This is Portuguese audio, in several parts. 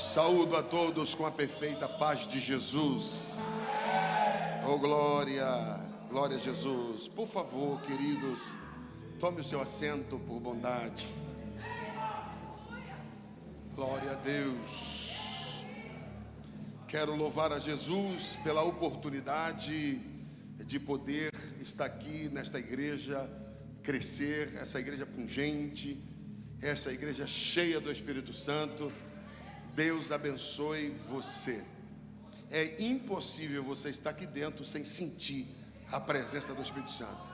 Saúdo a todos com a perfeita paz de Jesus. Oh, glória, glória a Jesus. Por favor, queridos, tome o seu assento por bondade. Glória a Deus. Quero louvar a Jesus pela oportunidade de poder estar aqui nesta igreja, crescer, essa igreja pungente, essa igreja cheia do Espírito Santo. Deus abençoe você. É impossível você estar aqui dentro sem sentir a presença do Espírito Santo.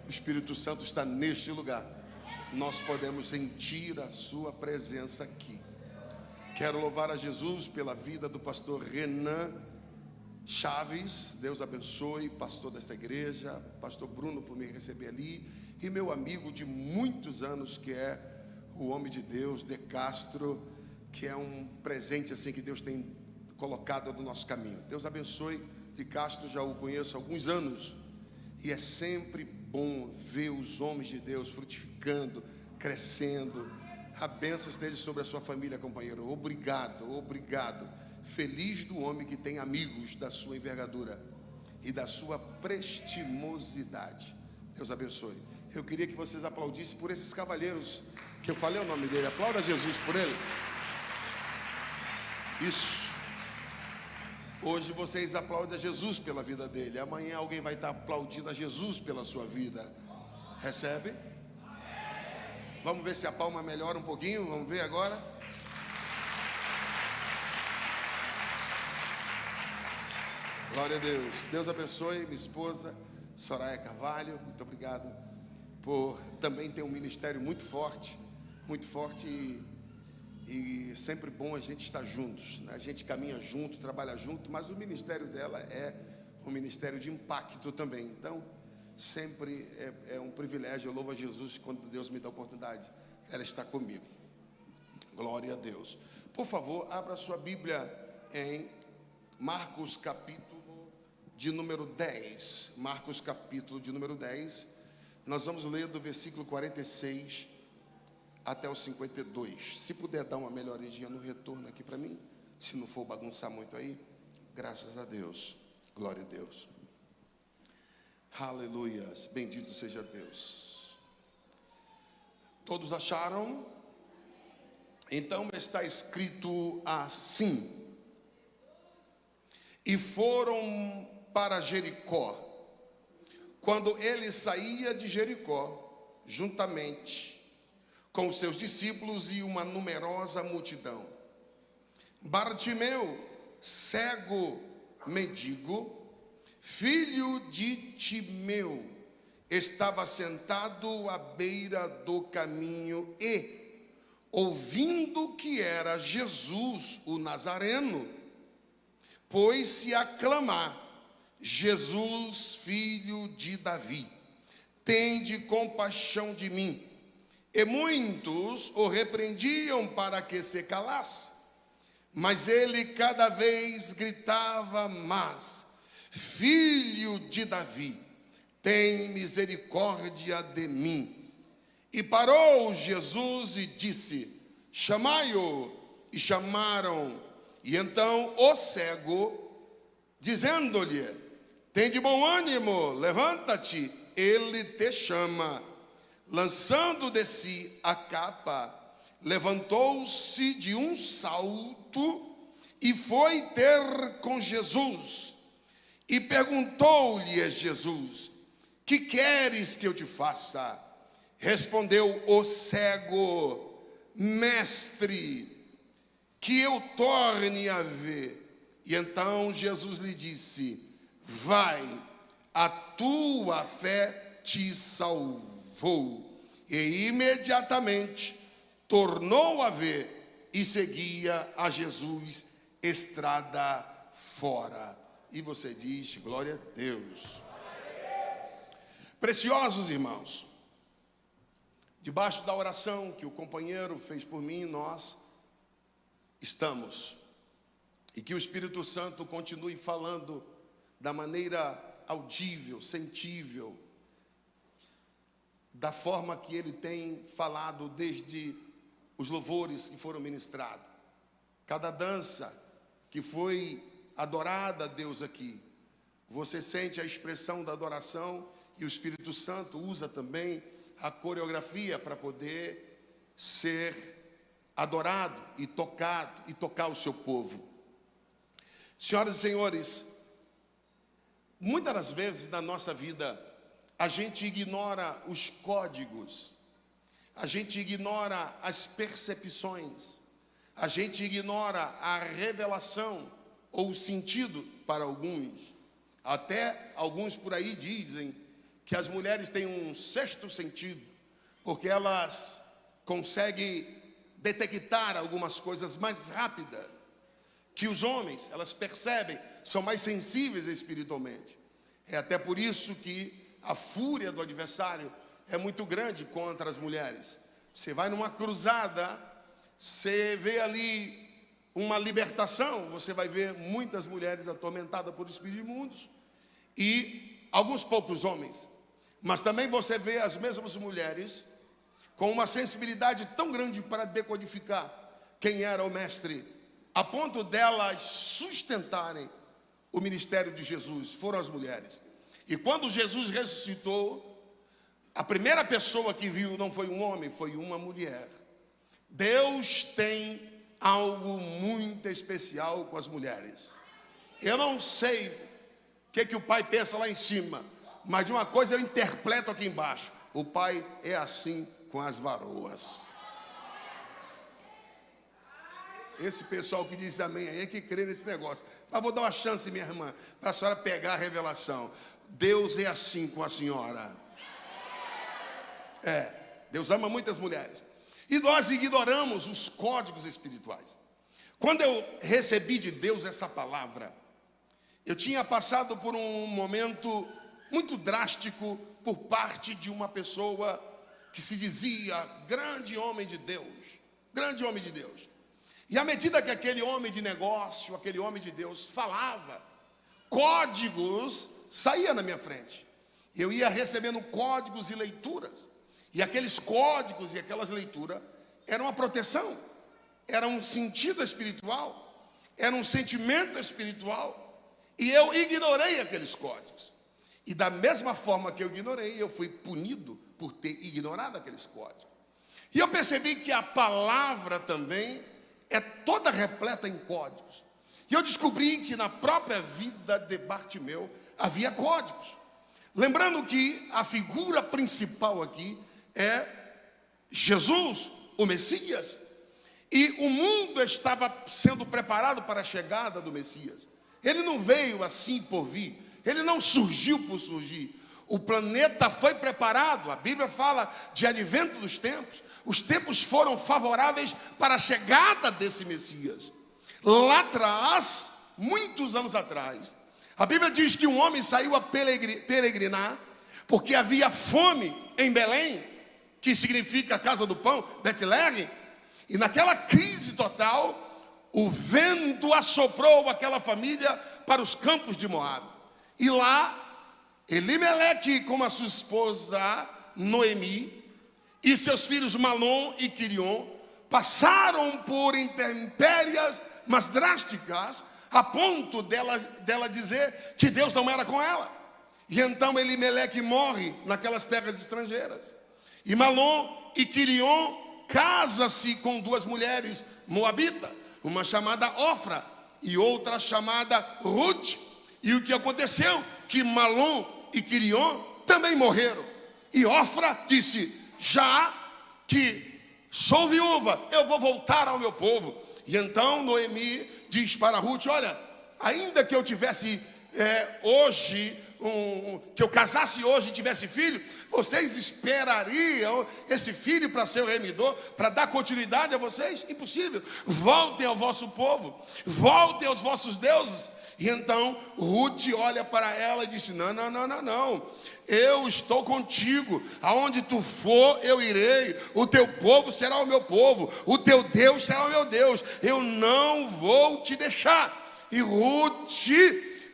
O Espírito Santo está neste lugar. Nós podemos sentir a sua presença aqui. Quero louvar a Jesus pela vida do pastor Renan Chaves. Deus abençoe, pastor desta igreja. Pastor Bruno por me receber ali. E meu amigo de muitos anos, que é o homem de Deus, De Castro, que é um presente assim que Deus tem colocado no nosso caminho. Deus abençoe. De Castro já o conheço há alguns anos, e é sempre bom ver os homens de Deus frutificando, crescendo. A bênção esteja sobre a sua família, companheiro. Obrigado, obrigado. Feliz do homem que tem amigos da sua envergadura e da sua prestimosidade. Deus abençoe. Eu queria que vocês aplaudissem por esses cavalheiros, que eu falei o nome dele. Aplauda Jesus por eles. Isso. Hoje vocês aplaudem a Jesus pela vida dele. Amanhã alguém vai estar aplaudindo a Jesus pela sua vida. Recebe? Vamos ver se a palma melhora um pouquinho. Vamos ver agora. Glória a Deus. Deus abençoe minha esposa Soraya Carvalho. Muito obrigado por também ter um ministério muito forte e sempre bom a gente estar juntos, né? A gente caminha junto, trabalha junto, mas o ministério dela é um ministério de impacto também. Então, sempre é um privilégio. Eu louvo a Jesus quando Deus me dá a oportunidade. Ela está comigo. Glória a Deus. Por favor, abra sua Bíblia em Marcos capítulo de número 10. Marcos capítulo de número 10. Nós vamos ler do versículo 46 até o 52. Se puder dar uma melhoradinha no retorno aqui para mim, se não for bagunçar muito aí, graças a Deus. Glória a Deus. Aleluias, bendito seja Deus. Todos acharam? Então está escrito assim: e foram para Jericó. Quando ele saía de Jericó, juntamente com os seus discípulos e uma numerosa multidão, Bartimeu, cego mendigo, filho de Timeu, estava sentado à beira do caminho e, ouvindo que era Jesus o Nazareno, pôs-se a clamar: Jesus, filho de Davi, tende compaixão de mim. E muitos o repreendiam para que se calasse, mas ele cada vez gritava mais: Filho de Davi, tem misericórdia de mim. E parou Jesus e disse: chamai-o. E chamaram. E então o cego, dizendo-lhe: tem de bom ânimo, levanta-te, ele te chama. Lançando de si a capa, levantou-se de um salto e foi ter com Jesus. E perguntou-lhe Jesus: que queres que eu te faça? Respondeu o cego: mestre, que eu torne a ver. E então Jesus lhe disse: vai, a tua fé te salvou. E imediatamente tornou a ver e seguia a Jesus estrada fora. E você diz: glória a Deus. Preciosos irmãos, debaixo da oração que o companheiro fez por mim, nós estamos. E que o Espírito Santo continue falando da maneira audível, sentível, da forma que ele tem falado desde os louvores que foram ministrados. cada dança que foi adorada a Deus aqui, você sente a expressão da adoração, e o Espírito Santo usa também a coreografia para poder ser adorado e tocado e tocar o seu povo. Senhoras e senhores, muitas das vezes na nossa vida a gente ignora os códigos, a gente ignora as percepções, a gente ignora a revelação ou o sentido para alguns. Até alguns por aí dizem que as mulheres têm um sexto sentido, porque elas conseguem detectar algumas coisas mais rápidas que os homens. Elas percebem, são mais sensíveis espiritualmente. É até por isso que a fúria do adversário é muito grande contra as mulheres. Você vai numa cruzada, você vê ali uma libertação, você vai ver muitas mulheres atormentadas por espíritos imundos e alguns poucos homens. Mas também você vê as mesmas mulheres com uma sensibilidade tão grande para decodificar quem era o mestre, a ponto delas sustentarem o ministério de Jesus. Foram as mulheres. E quando Jesus ressuscitou, a primeira pessoa que viu não foi um homem, foi uma mulher. Deus tem algo muito especial com as mulheres. Eu não sei o que o pai pensa lá em cima, mas de uma coisa eu interpreto aqui embaixo: o pai é assim com as varoas. Esse pessoal que diz amém aí é que crê nesse negócio. Mas vou dar uma chance, minha irmã, para a senhora pegar a revelação. Deus é assim com a senhora. Deus ama muitas mulheres. E nós ignoramos os códigos espirituais. Quando eu recebi de Deus essa palavra, eu tinha passado por um momento muito drástico por parte de uma pessoa que se dizia grande homem de Deus. Grande homem de Deus. E à medida que aquele homem de negócio, aquele homem de Deus falava, códigos saíam na minha frente. Eu ia recebendo códigos e leituras. E aqueles códigos e aquelas leituras eram uma proteção, era um sentido espiritual, era um sentimento espiritual. E eu ignorei aqueles códigos. E da mesma forma que eu ignorei, eu fui punido por ter ignorado aqueles códigos. E eu percebi que a palavra também é toda repleta em códigos. E eu descobri que na própria vida de Bartimeu havia códigos. Lembrando que a figura principal aqui é Jesus, o Messias. E o mundo estava sendo preparado para a chegada do Messias. Ele não veio assim por vir, ele não surgiu por surgir. O planeta foi preparado, a Bíblia fala de advento dos tempos. Os tempos foram favoráveis para a chegada desse Messias. Lá atrás, muitos anos atrás, a Bíblia diz que um homem saiu a peregrinar, porque havia fome em Belém, que significa casa do pão, Betlehem. E naquela crise total, o vento assoprou aquela família para os campos de Moabe. E lá, Elimeleque, com a sua esposa Noemi, e seus filhos Malom e Quirion, passaram por intempéries, mas drásticas, a ponto dela dizer que Deus não era com ela. E então Elimeleque morre naquelas terras estrangeiras. E Malom e Quirion casa-se com duas mulheres moabitas, uma chamada Ofra e outra chamada Ruth. E o que aconteceu? Que Malom e Quirion também morreram. E Ofra disse: já que sou viúva, eu vou voltar ao meu povo. E então Noemi diz para Ruth: olha, ainda que eu tivesse hoje, que eu casasse hoje e tivesse filho, vocês esperariam esse filho para ser o remidor, para dar continuidade a vocês? Impossível. Voltem ao vosso povo, voltem aos vossos deuses. E então Ruth olha para ela e disse: não, eu estou contigo, aonde tu for eu irei, o teu povo será o meu povo, o teu Deus será o meu Deus, eu não vou te deixar. E Ruth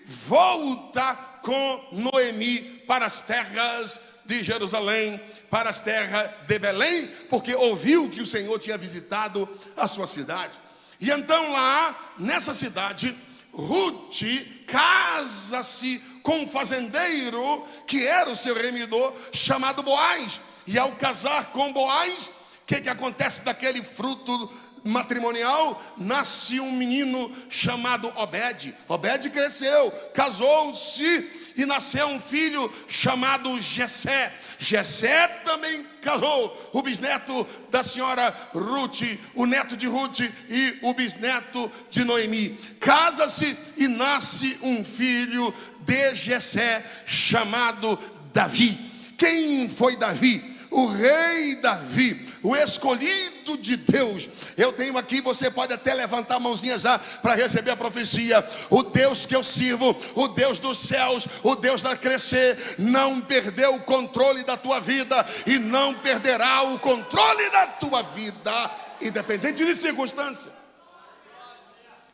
volta com Noemi para as terras de Jerusalém, para as terras de Belém, porque ouviu que o Senhor tinha visitado a sua cidade. E então lá, nessa cidade, Ruth casa-se com um fazendeiro que era o seu remidor, chamado Boaz. E ao casar com Boaz, o que acontece daquele fruto matrimonial? Nasce um menino chamado Obed. Obed cresceu, casou-se e nasceu um filho chamado Jessé. Jessé também casou, o bisneto da senhora Ruth, o neto de Ruth e o bisneto de Noemi. Casa-se e nasce um filho de Jessé chamado Davi. Quem foi Davi? O rei Davi, o escolhido de Deus. Eu tenho aqui, você pode até levantar a mãozinha já para receber a profecia. O Deus que eu sirvo, o Deus dos céus, o Deus da crescer, não perdeu o controle da tua vida e não perderá o controle da tua vida, independente de circunstância.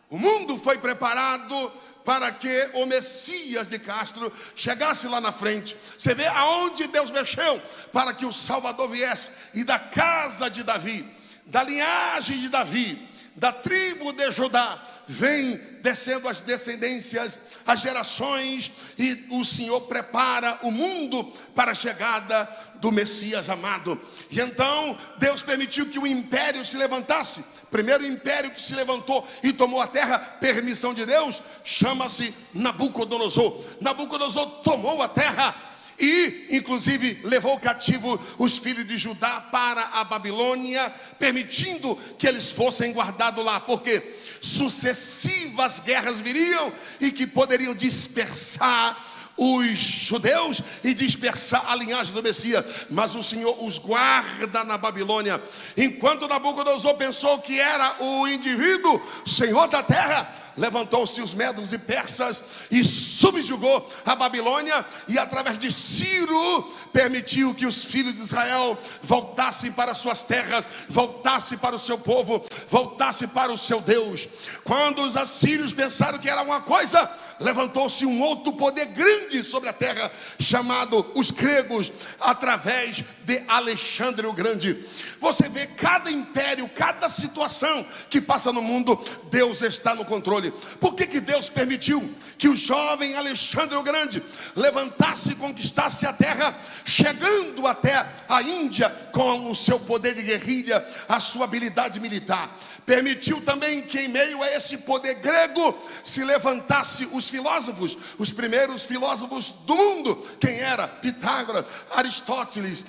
O mundo foi preparado para que o Messias de Castro chegasse lá na frente. Você vê aonde Deus mexeu para que o Salvador viesse. E da casa de Davi, da linhagem de Davi, da tribo de Judá, vem descendo as descendências, as gerações, e o Senhor prepara o mundo para a chegada do Messias amado. E então Deus permitiu que o império se levantasse. Primeiro império que se levantou e tomou a terra, permissão de Deus, chama-se Nabucodonosor. Nabucodonosor tomou a terra e inclusive levou cativo os filhos de Judá para a Babilônia, permitindo que eles fossem guardados lá, porque sucessivas guerras viriam e que poderiam dispersar os judeus e dispersar a linhagem do Messias. Mas o Senhor os guarda na Babilônia. Enquanto Nabucodonosor pensou que era o indivíduo senhor da terra, levantou-se os medos e persas e subjugou a Babilônia, e através de Ciro permitiu que os filhos de Israel voltassem para suas terras, voltassem para o seu povo, voltassem para o seu Deus. Quando os assírios pensaram que era uma coisa, levantou-se um outro poder grande sobre a terra, chamado os gregos, através de Alexandre o Grande. Você vê cada império, cada situação que passa no mundo, Deus está no controle. Por que Deus permitiu que o jovem Alexandre o Grande levantasse e conquistasse a terra, chegando até a Índia com o seu poder de guerrilha, a sua habilidade militar? Permitiu também que em meio a esse poder grego se levantasse os filósofos, os primeiros filósofos do mundo. Quem era? Pitágoras, Aristóteles,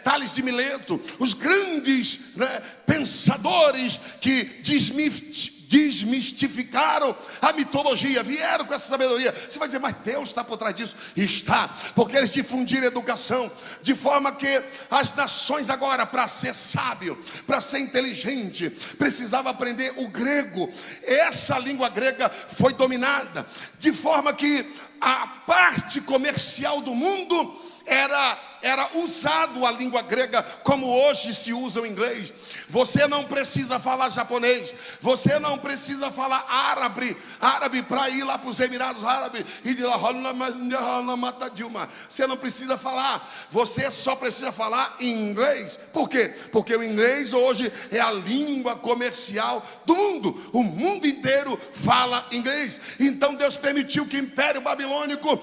Tales de Mileto, os grandes pensadores que desmistificaram a mitologia, vieram com essa sabedoria. Você vai dizer, mas Deus está por trás disso? Está, porque eles difundiram educação, de forma que as nações agora, para ser sábio, para ser inteligente, precisava aprender o grego. Essa língua grega foi dominada, de forma que a parte comercial do mundo era usado a língua grega como hoje se usa o inglês. Você não precisa falar japonês, você não precisa falar árabe para ir lá para os Emirados Árabes e de lá, você não precisa falar, você só precisa falar inglês. Por quê? Porque o inglês hoje é a língua comercial do mundo. O mundo inteiro fala inglês. Então Deus permitiu que o Império Babilônico,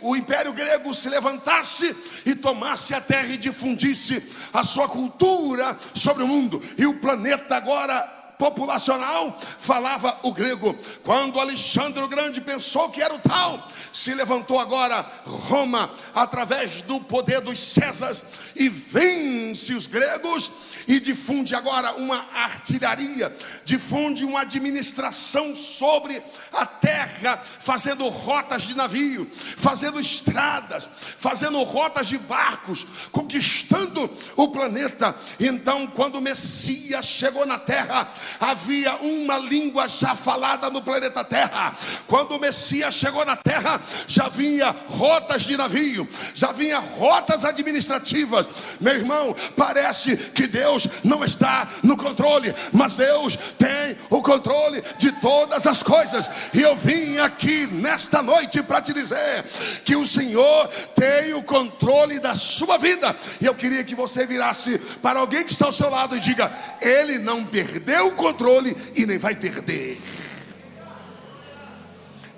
o Império Grego se levantasse e tomasse a terra e difundisse a sua cultura sobre o mundo. E o planeta agora populacional falava o grego. Quando Alexandre o Grande pensou que era o tal, se levantou agora Roma através do poder dos Césares e vence os gregos e difunde agora uma artilharia, difunde uma administração sobre a terra, fazendo rotas de navio, fazendo estradas, fazendo rotas de barcos, conquistando o planeta. Então, quando o Messias chegou na terra, havia uma língua já falada no planeta Terra. Quando o Messias chegou na terra, já vinha rotas de navio, já vinha rotas administrativas. Meu irmão, parece que Deus não está no controle, mas Deus tem o controle de todas as coisas. E eu vim aqui nesta noite para te dizer que o Senhor tem o controle da sua vida. E eu queria que você virasse para alguém que está ao seu lado e diga: Ele não perdeu controle e nem vai perder.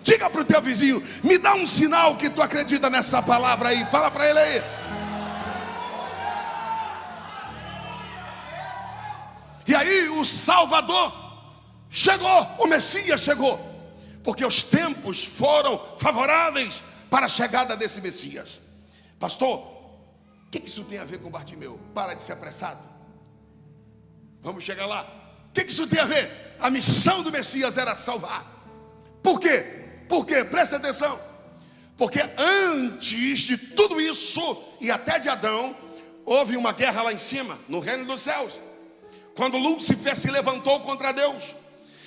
Diga para o teu vizinho, me dá um sinal que tu acredita nessa palavra aí. Fala para ele aí. E aí o Salvador chegou, o Messias chegou, porque os tempos foram favoráveis para a chegada desse Messias. Pastor, o que isso tem a ver com Bartimeu? Para de ser apressado, vamos chegar lá. O que isso tem a ver? A missão do Messias era salvar. Por quê? Por quê? Presta atenção. Porque antes de tudo isso, e até de Adão, houve uma guerra lá em cima, no reino dos céus, quando Lúcifer se levantou contra Deus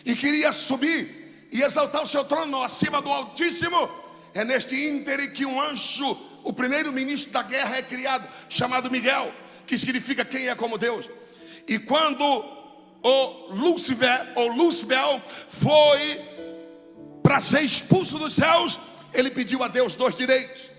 e queria subir e exaltar o seu trono acima do Altíssimo. É neste íntere que um anjo, o primeiro ministro da guerra, é criado, chamado Miguel, que significa quem é como Deus. E quando o Lúcifer, ou Lúcifer, foi para ser expulso dos céus, ele pediu a Deus dois direitos.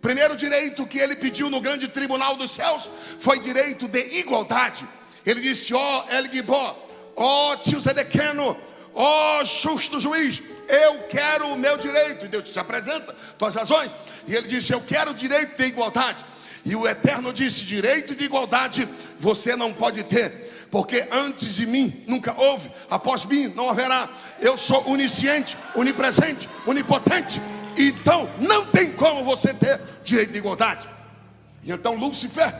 Primeiro direito que ele pediu no grande tribunal dos céus foi direito de igualdade. Ele disse: ó El Gibor, ó tio Zedequeno, ó justo juiz, eu quero o meu direito. E Deus disse: apresenta tuas razões. E ele disse: eu quero o direito de igualdade. E o Eterno disse: direito de igualdade você não pode ter, porque antes de mim nunca houve, após mim não haverá. Eu sou onisciente, onipresente, onipotente. Então não tem como você ter direito de igualdade. E então Lúcifer,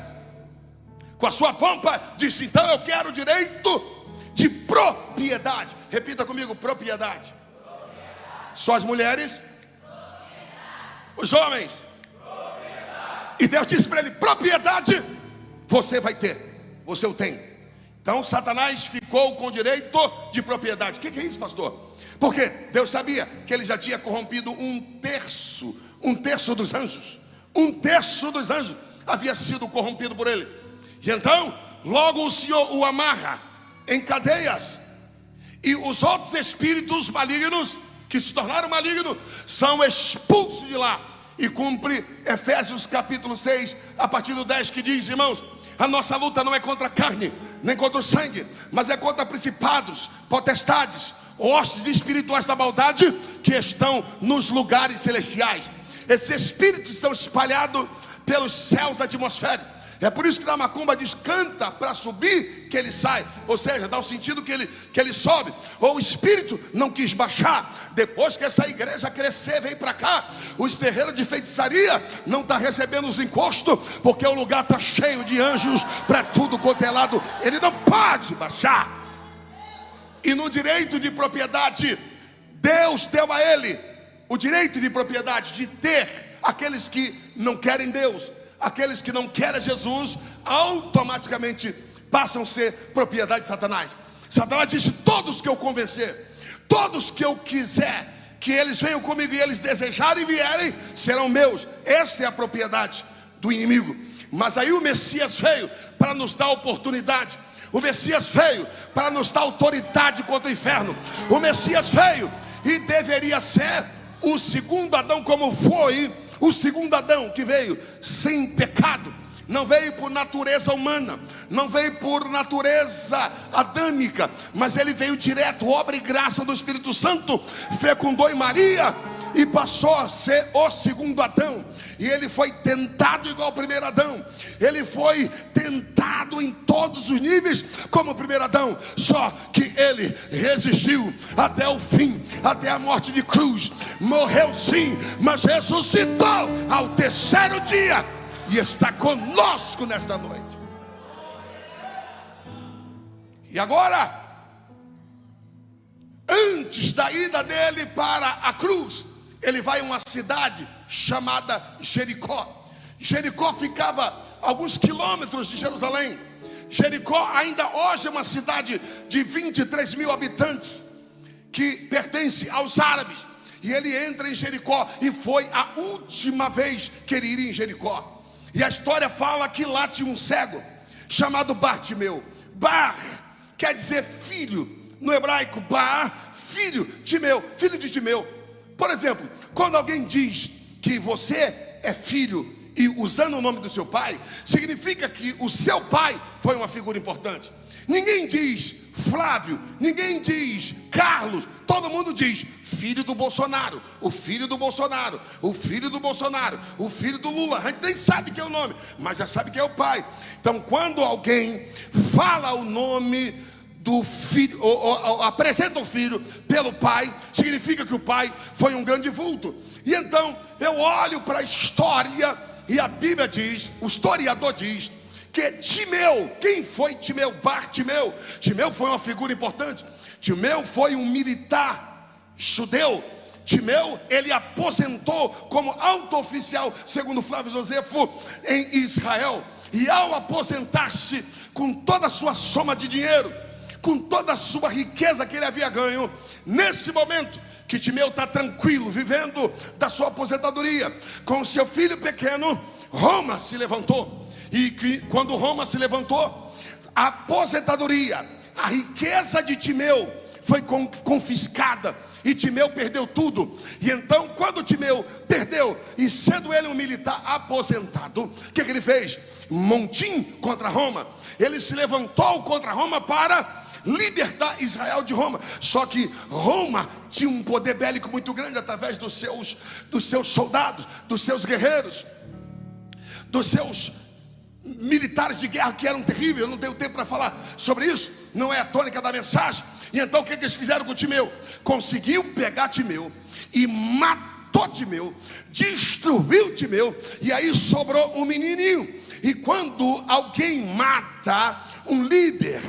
com a sua pompa, disse: então eu quero direito de propriedade. Repita comigo: propriedade. Só as mulheres, os homens. E Deus disse para ele: propriedade você vai ter, você o tem. Então Satanás ficou com direito de propriedade. O que é isso, pastor? Porque Deus sabia que ele já tinha corrompido um terço dos anjos. Um terço dos anjos havia sido corrompido por ele. E então logo o Senhor o amarra em cadeias. E os outros espíritos malignos que se tornaram malignos são expulsos de lá. E cumpre Efésios capítulo 6, a partir do 10, que diz: irmãos, a nossa luta não é contra a carne, nem contra o sangue, mas é contra principados, potestades, hostes espirituais da maldade que estão nos lugares celestiais. Esses espíritos estão espalhados pelos céus atmosféricos. É por isso que na macumba diz: canta para subir que ele sai. Ou seja, dá o sentido que ele sobe. Ou o espírito não quis baixar. Depois que essa igreja crescer, vem para cá. Os terreiros de feitiçaria não está recebendo os encostos, porque o lugar está cheio de anjos para tudo quanto é lado. Ele não pode baixar. E no direito de propriedade, Deus deu a ele o direito de propriedade, de ter aqueles que não querem Deus. Aqueles que não querem Jesus automaticamente passam a ser propriedade de Satanás. Satanás disse: todos que eu convencer, todos que eu quiser que eles venham comigo e eles desejarem e vierem, serão meus. Essa é a propriedade do inimigo. Mas aí o Messias veio para nos dar oportunidade. O Messias veio para nos dar autoridade contra o inferno. O Messias veio e deveria ser o segundo Adão, como foi o segundo Adão, que veio sem pecado. Não veio por natureza humana, não veio por natureza adâmica, mas ele veio direto, obra e graça do Espírito Santo, fecundou em Maria e passou a ser o segundo Adão. E ele foi tentado igual ao primeiro Adão. Ele foi tentado em todos os níveis como o primeiro Adão. Só que ele resistiu até o fim, até a morte de cruz. Morreu sim, mas ressuscitou ao terceiro dia e está conosco nesta noite. E agora, antes da ida dele para a cruz, ele vai a uma cidade chamada Jericó. Jericó ficava a alguns quilômetros de Jerusalém. Jericó ainda hoje é uma cidade de 23 mil habitantes, que pertence aos árabes. E ele entra em Jericó, e foi a última vez que ele iria em Jericó. E a história fala que lá tinha um cego chamado Bartimeu. Bar quer dizer filho, no hebraico. Bar, filho, Timeu, filho de Timeu. Por exemplo, quando alguém diz que você é filho e usando o nome do seu pai, significa que o seu pai foi uma figura importante. Ninguém diz Flávio, ninguém diz Carlos, todo mundo diz filho do Bolsonaro, o filho do Bolsonaro, o filho do Bolsonaro, o filho do Lula. A gente nem sabe quem é o nome, mas já sabe quem é o pai. Então, quando alguém fala o nome do filho, ou apresenta o filho pelo pai, significa que o pai foi um grande vulto. E então eu olho para a história e a Bíblia diz, o historiador diz que Timeu, quem foi Timeu? Bartimeu. Timeu foi uma figura importante. Timeu foi um militar judeu. Timeu, ele aposentou como alto oficial, segundo Flávio Josefo, em Israel. E ao aposentar-se com toda a sua soma de dinheiro, com toda a sua riqueza que ele havia ganho, nesse momento que Timeu está tranquilo, vivendo da sua aposentadoria, com o seu filho pequeno, Roma se levantou. E que, quando Roma se levantou, a aposentadoria, a riqueza de Timeu foi confiscada, e Timeu perdeu tudo. E então, quando Timeu perdeu, e sendo ele um militar aposentado, o que ele fez? Montim contra Roma. Ele se levantou contra Roma para libertar Israel de Roma. Só que Roma tinha um poder bélico muito grande através dos seus soldados, dos seus guerreiros, dos seus militares de guerra, que eram terríveis. Eu não tenho tempo para falar sobre isso, não é a tônica da mensagem. E então o que eles fizeram com Timeu? Conseguiu pegar Timeu e matou Timeu, destruiu Timeu, e aí sobrou um menininho. E quando alguém mata um líder,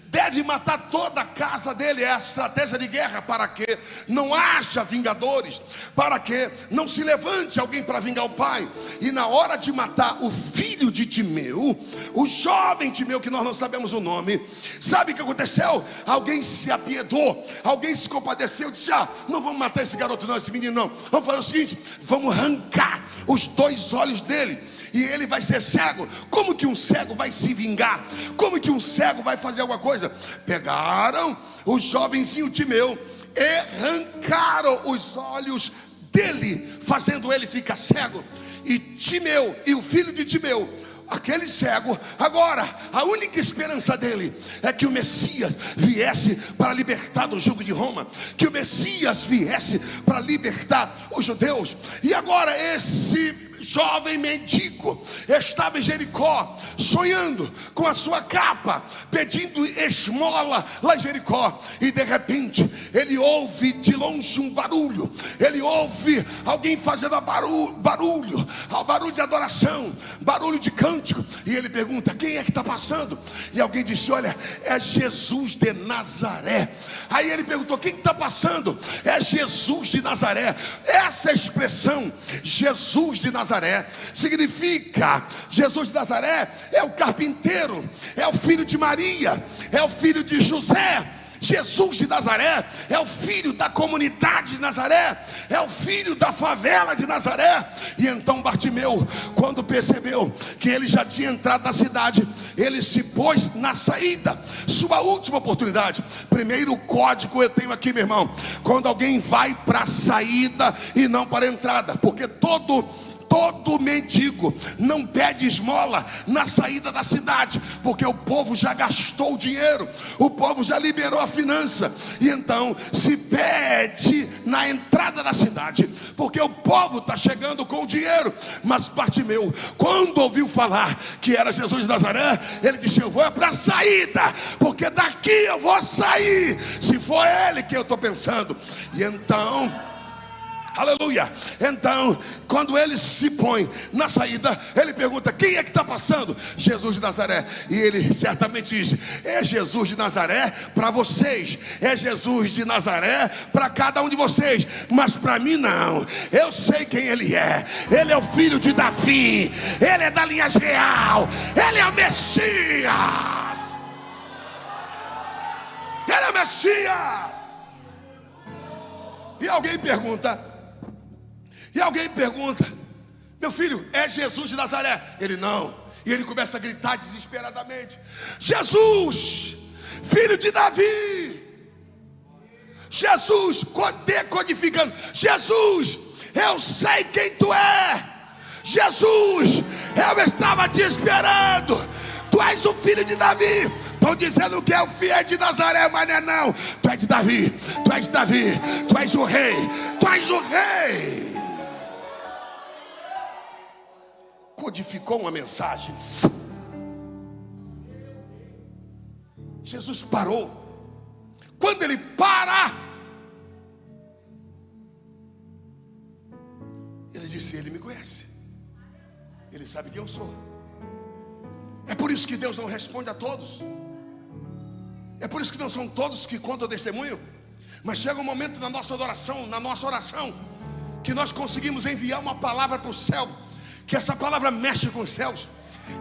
deve matar toda a casa dele. É a estratégia de guerra, para que não haja vingadores, para que não se levante alguém para vingar o pai. E na hora de matar o filho de Timeu, o jovem Timeu, que nós não sabemos o nome, sabe o que aconteceu? Alguém se apiedou, alguém se compadeceu, disse: não vamos matar esse garoto não, esse menino não. Vamos fazer o seguinte, vamos arrancar os 2 olhos dele, e ele vai ser cego. Como que um cego vai se vingar? Como que um cego vai fazer alguma coisa? Pegaram o jovenzinho Timeu e arrancaram os olhos dele, fazendo ele ficar cego. E Timeu, e o filho de Timeu, aquele cego, agora a única esperança dele é que o Messias viesse para libertar do jugo de Roma, que o Messias viesse para libertar os judeus. E agora esse jovem mendigo estava em Jericó, sonhando com a sua capa, pedindo esmola lá em Jericó. E de repente ele ouve de longe um barulho, ele ouve alguém fazendo barulho de adoração, barulho de cântico. E ele pergunta: quem é que está passando? E alguém disse: olha, é Jesus de Nazaré. Aí ele perguntou: quem está passando? É Jesus de Nazaré. Essa expressão, Jesus de Nazaré, significa, Jesus de Nazaré é o carpinteiro, é o filho de Maria, é o filho de José. Jesus de Nazaré é o filho da comunidade de Nazaré, é o filho da favela de Nazaré. E então Bartimeu, quando percebeu que ele já tinha entrado na cidade, ele se pôs na saída, sua última oportunidade. Primeiro código eu tenho aqui, meu irmão: quando alguém vai para a saída e não para a entrada, porque todo mendigo não pede esmola na saída da cidade, porque o povo já gastou o dinheiro, o povo já liberou a finança. E então se pede na entrada da cidade, porque o povo está chegando com o dinheiro. Mas Bartimeu, quando ouviu falar que era Jesus de Nazaré, ele disse: eu vou para a saída, porque daqui eu vou sair, se for ele que eu estou pensando. E então, aleluia, então quando ele se põe na saída, ele pergunta: quem é que está passando? Jesus de Nazaré. E ele certamente diz: é Jesus de Nazaré para vocês, é Jesus de Nazaré para cada um de vocês, mas para mim não. Eu sei quem ele é o filho de Davi, ele é da linha real, ele é o Messias, ele é o Messias. E alguém pergunta: meu filho, é Jesus de Nazaré? Ele: não. E ele começa a gritar desesperadamente: Jesus, filho de Davi. Jesus, decodificando: Jesus, eu sei quem tu é. Jesus, eu estava te esperando. Tu és o filho de Davi. Estão dizendo que é o filho de Nazaré, mas não é não. Tu és de Davi, tu és de Davi, tu és o rei, tu és o rei. Codificou uma mensagem. Jesus parou. Quando ele para, ele disse: ele me conhece, ele sabe quem eu sou. É por isso que Deus não responde a todos. É por isso que não são todos que contam testemunho. Mas chega um momento na nossa oração, que nós conseguimos enviar uma palavra para o céu, que essa palavra mexe com os céus.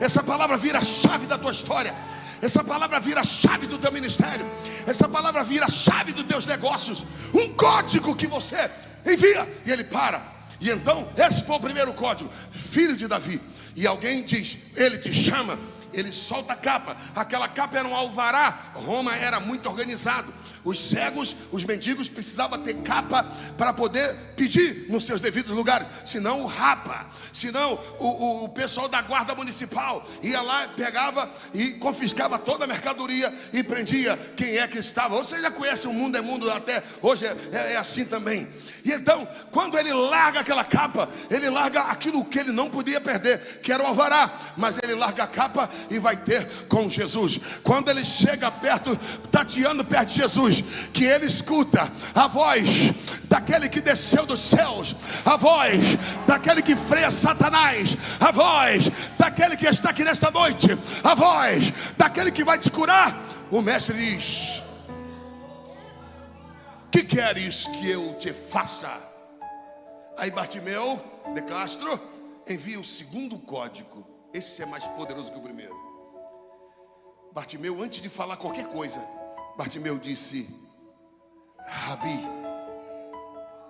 Essa palavra vira a chave da tua história. Essa palavra vira a chave do teu ministério. Essa palavra vira a chave dos teus negócios. Um código que você envia e ele para. E então, esse foi o primeiro código: filho de Davi. E alguém diz: ele te chama. Ele solta a capa. Aquela capa era um alvará. Roma era muito organizado. Os cegos, os mendigos precisavam ter capa para poder pedir nos seus devidos lugares. Senão o rapa, senão o pessoal da guarda municipal ia lá, pegava e confiscava toda a mercadoria e prendia quem é que estava. Você já conhece, o mundo é mundo, até hoje é assim também. E então, quando ele larga aquela capa, ele larga aquilo que ele não podia perder, que era o alvará. Mas ele larga a capa e vai ter com Jesus. Quando ele chega perto, tateando perto de Jesus, que ele escuta a voz daquele que desceu dos céus, a voz daquele que freia Satanás, a voz daquele que está aqui nesta noite, a voz daquele que vai te curar. O mestre diz: que queres que eu te faça? Aí Bartimeu de Castro envia o segundo código. Esse é mais poderoso que o primeiro. Bartimeu, antes de falar qualquer coisa, Bartimeu disse: Rabi,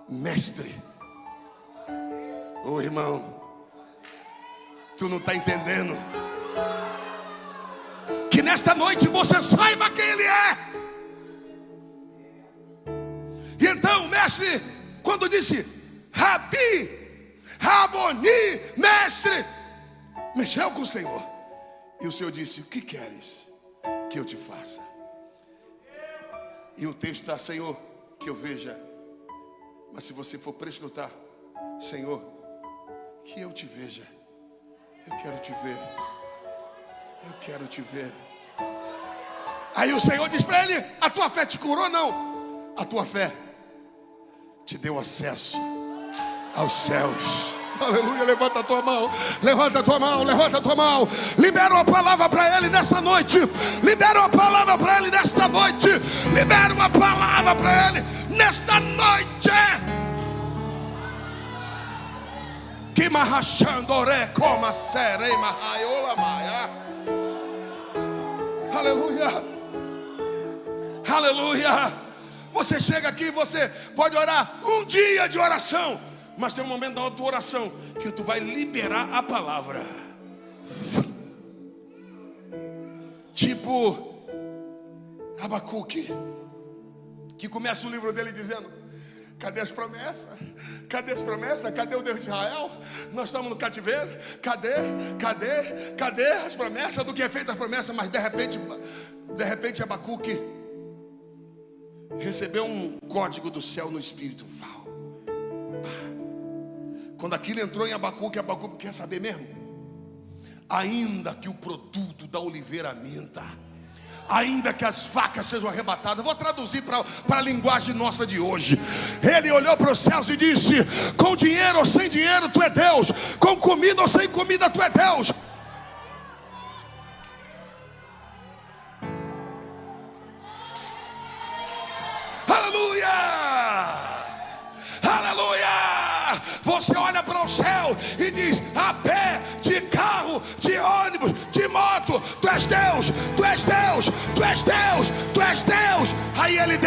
mestre. Ô irmão, tu não está entendendo que nesta noite você saiba quem ele é. E então o mestre, quando disse Rabi, Raboni, mestre, mexeu com o Senhor. E o Senhor disse: o que queres que eu te faça? E o texto está: Senhor, que eu veja. Mas se você for prescrutar: Senhor, que eu te veja. Eu quero te ver. Eu quero te ver. Aí o Senhor diz para ele: a tua fé te curou? Não. A tua fé te deu acesso aos céus. Aleluia, levanta a tua mão, levanta a tua mão, levanta a tua mão. Libera uma palavra para ele nesta noite. Libera uma palavra para ele nesta noite. Libera uma palavra para ele nesta noite. Que marrachandore coma serei marraiola maia. Aleluia. Aleluia. Você chega aqui, você pode orar um dia de oração, mas tem um momento da tua oração que tu vai liberar a palavra. Tipo Abacuque, que começa o livro dele dizendo: cadê as promessas? Cadê as promessas? Cadê o Deus de Israel? Nós estamos no cativeiro. Cadê as promessas? Do que é feita as promessas? Mas de repente Abacuque recebeu um código do céu no espírito. Quando aquilo entrou em Abacuque, Abacuque quer saber mesmo. Ainda que o produto da oliveira minta, ainda que as facas sejam arrebatadas. Vou traduzir para a linguagem nossa de hoje. Ele olhou para os céus e disse: com dinheiro ou sem dinheiro tu é Deus, com comida ou sem comida tu é Deus. Aleluia! Aleluia! Você olha para o céu e diz: a pé, de carro, de ônibus, de moto, tu és Deus, tu és Deus, tu és Deus, tu és Deus. Aí ele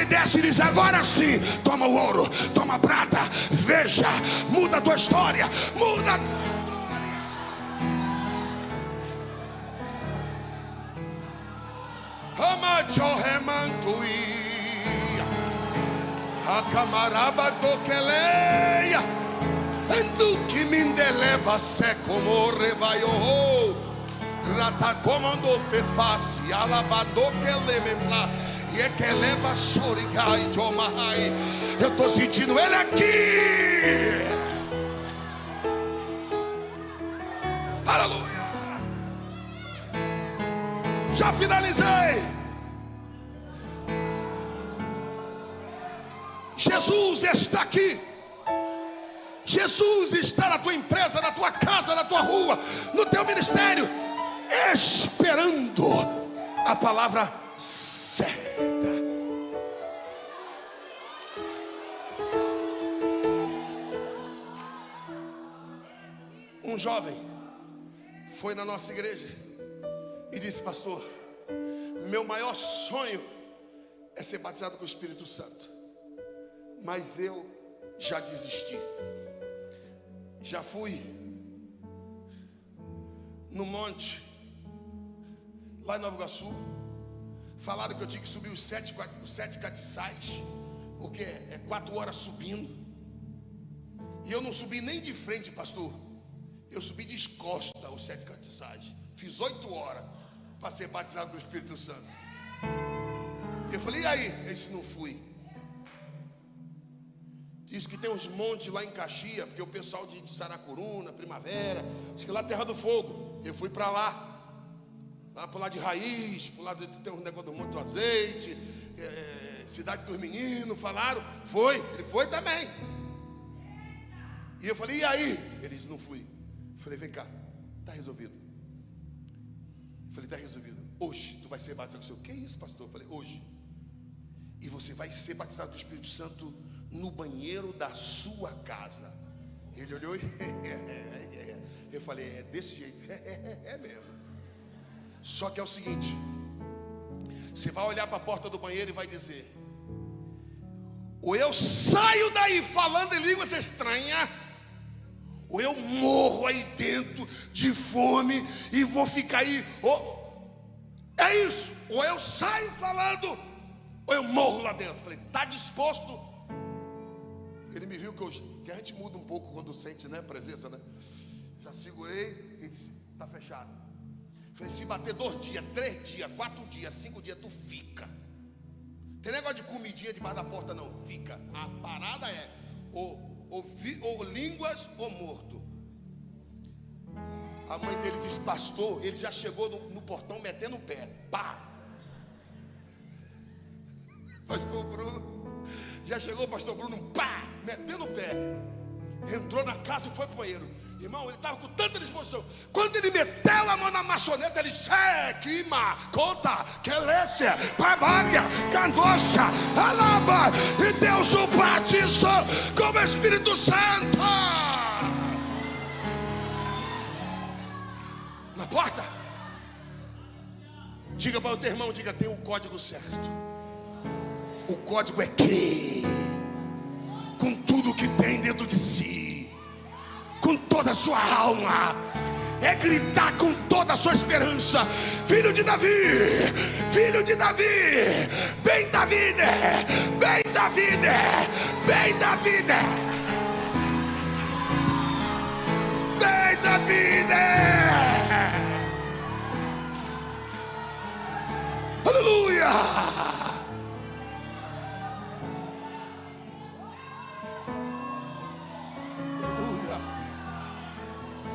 desce e diz: agora sim, toma o ouro, toma a prata, veja, muda a tua história, muda a tua história. A camaraba do que leia, ando que me endeleva, sé como rebaio, Rata comando feface, alabado que lemepla, e é que leva sorigai tomai. Eu estou sentindo ele aqui. Aleluia. Já finalizei. Jesus está aqui. Jesus está na tua empresa, na tua casa, na tua rua, no teu ministério, esperando a palavra certa. Um jovem foi na nossa igreja e disse: pastor, meu maior sonho é ser batizado com o Espírito Santo, mas eu já desisti. Já fui no monte lá em Nova Iguaçu, falaram que eu tinha que subir os sete catiçais, porque é 4 horas subindo, e eu não subi nem de frente, pastor. Eu subi de costa os 7 catiçais. Fiz 8 horas para ser batizado com o Espírito Santo. E eu falei: e aí? Ele disse: não fui. Diz que tem uns montes lá em Caxias, porque o pessoal de Saracuruna, Primavera, diz que lá é Terra do Fogo. Eu fui para lá para lá de Raiz, para lá tem um negócio do Monte do Azeite, Cidade dos Meninos, falaram. Foi, ele foi também. E eu falei: e aí? Ele disse: não fui. Eu falei: vem cá, está resolvido. Eu falei: está resolvido. Hoje tu vai ser batizado com o Senhor. Que isso, pastor? Eu falei: hoje. E você vai ser batizado do Espírito Santo no banheiro da sua casa. Ele olhou e eu falei: é desse jeito. É mesmo. Só que é o seguinte: você vai olhar para a porta do banheiro e vai dizer: ou eu saio daí falando em línguas estranhas, ou eu morro aí dentro de fome e vou ficar aí. É isso. Ou eu saio falando, ou eu morro lá dentro. Falei: está disposto? Ele me viu que a gente muda um pouco quando sente, né, presença, né? Já segurei e disse: está fechado. Falei: se bater 2 dias, 3 dias, 4 dias, 5 dias, tu fica. Tem negócio de comidinha debaixo da porta, não. Fica. A parada é ou línguas ou morto. A mãe dele disse: pastor, ele já chegou no portão metendo o pé. Pá! Pastor Bruno já chegou, pastor Bruno, pá, metendo o pé. Entrou na casa e foi para o banheiro. Irmão, ele estava com tanta disposição. Quando ele meteu a mão na maçaneta, ele disse: Quima, conta, quelécia, babária, candocha, alaba. E Deus o batizou com o Espírito Santo. Na porta. Diga para o teu irmão, diga: tem o código certo. O código é crer com tudo que tem dentro de si, com toda a sua alma. É gritar com toda a sua esperança: filho de Davi, filho de Davi, bem Davi, bem Davi, bem Davi, bem Davi. Aleluia.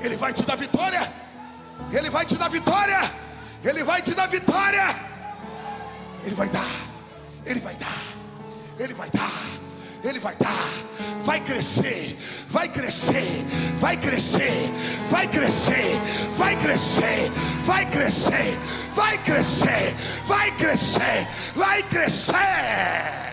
Ele vai te dar vitória. Ele vai te dar vitória. Ele vai te dar vitória. Ele vai dar. Ele vai dar. Ele vai dar. Ele vai dar. Vai crescer. Vai crescer. Vai crescer. Vai crescer. Vai crescer. Vai crescer. Vai crescer. Vai crescer. Vai crescer.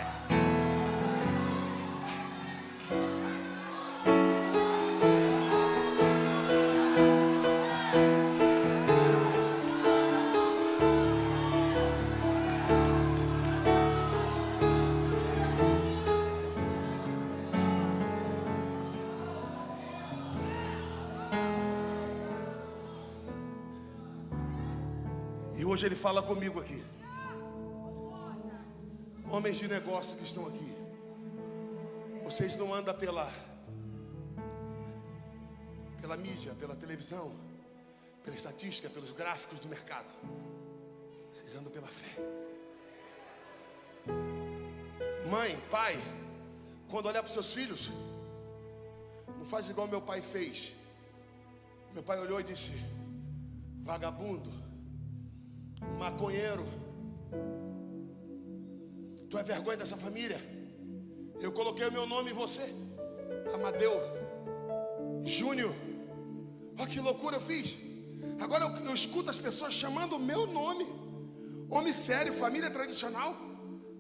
E hoje ele fala comigo aqui. Homens de negócio que estão aqui, vocês não andam pela mídia, pela televisão, pela estatística, pelos gráficos do mercado. Vocês andam pela fé. Mãe, pai, quando olhar para os seus filhos, não faz igual meu pai fez. Meu pai olhou e disse: vagabundo, maconheiro, tu é vergonha dessa família. Eu coloquei o meu nome em você, Amadeu Júnior. Olha que loucura eu fiz. Agora eu escuto as pessoas chamando o meu nome. Homem sério, família tradicional,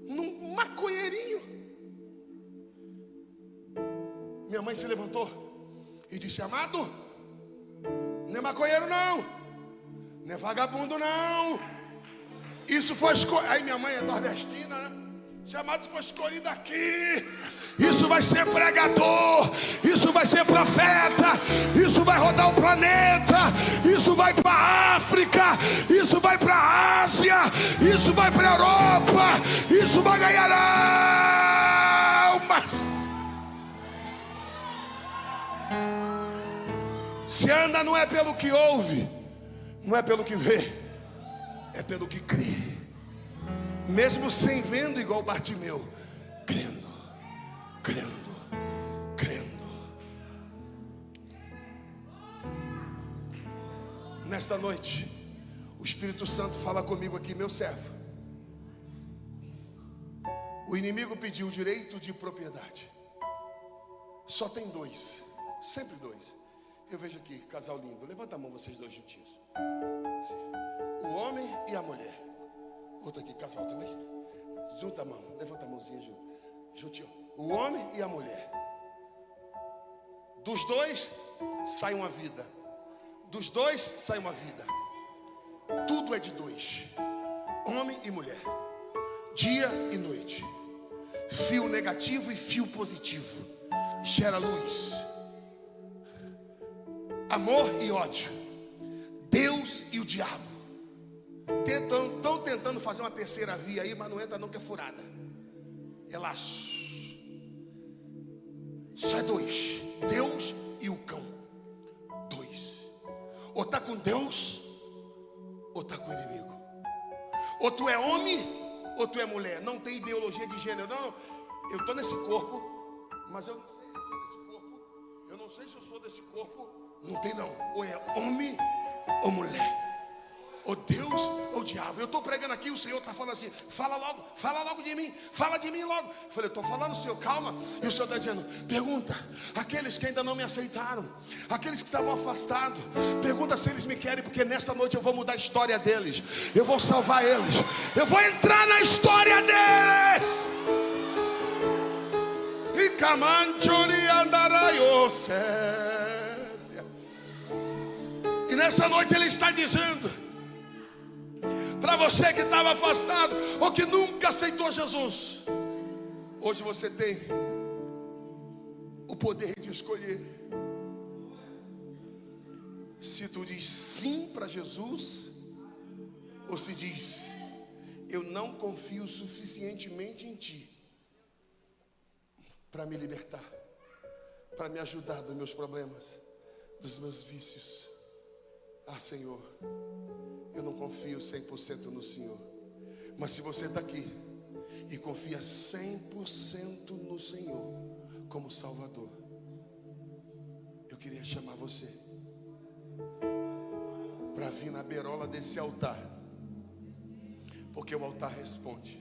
num maconheirinho. Minha mãe se levantou e disse: amado, não é maconheiro não, não é vagabundo não. Isso foi escolhido. Aí minha mãe é nordestina, né? Chamado foi escolhido aqui. Isso vai ser pregador, isso vai ser profeta, isso vai rodar o planeta, isso vai para a África, isso vai para a Ásia, isso vai para a Europa, isso vai ganhar almas. Se anda não é pelo que ouve, não é pelo que vê, é pelo que crê. Mesmo sem vendo, igual Bartimeu, crendo, crendo, crendo. Nesta noite, o Espírito Santo fala comigo aqui: meu servo, o inimigo pediu o direito de propriedade. Só tem dois, sempre dois. Eu vejo aqui, casal lindo, levanta a mão vocês dois juntinhos. O homem e a mulher. Outro aqui, casal também. Junta a mão, levanta a mãozinha juntinho. O homem e a mulher. Dos dois sai uma vida. Dos dois sai uma vida. Tudo é de dois. Homem e mulher. Dia e noite. Fio negativo e fio positivo. Gera luz. Amor e ódio. Deus e o diabo. Estão tentando fazer uma terceira via aí, mas não entra não, que é furada. É laço. Só é dois. Deus e o cão. Dois. Ou está com Deus, ou está com o inimigo. Ou tu é homem, ou tu é mulher. Não tem ideologia de gênero. Não. Eu estou nesse corpo, mas eu não sei se eu sou desse corpo. Eu não sei se eu sou desse corpo. Não tem não. Ou é homem ou mulher. Ou Deus ou diabo. Eu estou pregando aqui, o Senhor está falando assim: fala logo de mim, fala de mim logo. Eu falei: estou falando, Senhor, calma. E o Senhor está dizendo: pergunta aqueles que ainda não me aceitaram, aqueles que estavam afastados, pergunta se eles me querem, porque nesta noite eu vou mudar a história deles, eu vou salvar eles, eu vou entrar na história deles. E camanchuri andaraiose. E nessa noite Ele está dizendo para você que estava afastado, ou que nunca aceitou Jesus, hoje você tem o poder de escolher. Se tu diz sim para Jesus, ou se diz: eu não confio suficientemente em ti para me libertar, para me ajudar dos meus problemas, dos meus vícios. Ah, Senhor, eu não confio 100% no Senhor. Mas se você está aqui e confia 100% no Senhor como Salvador, eu queria chamar você para vir na beirola desse altar, porque o altar responde.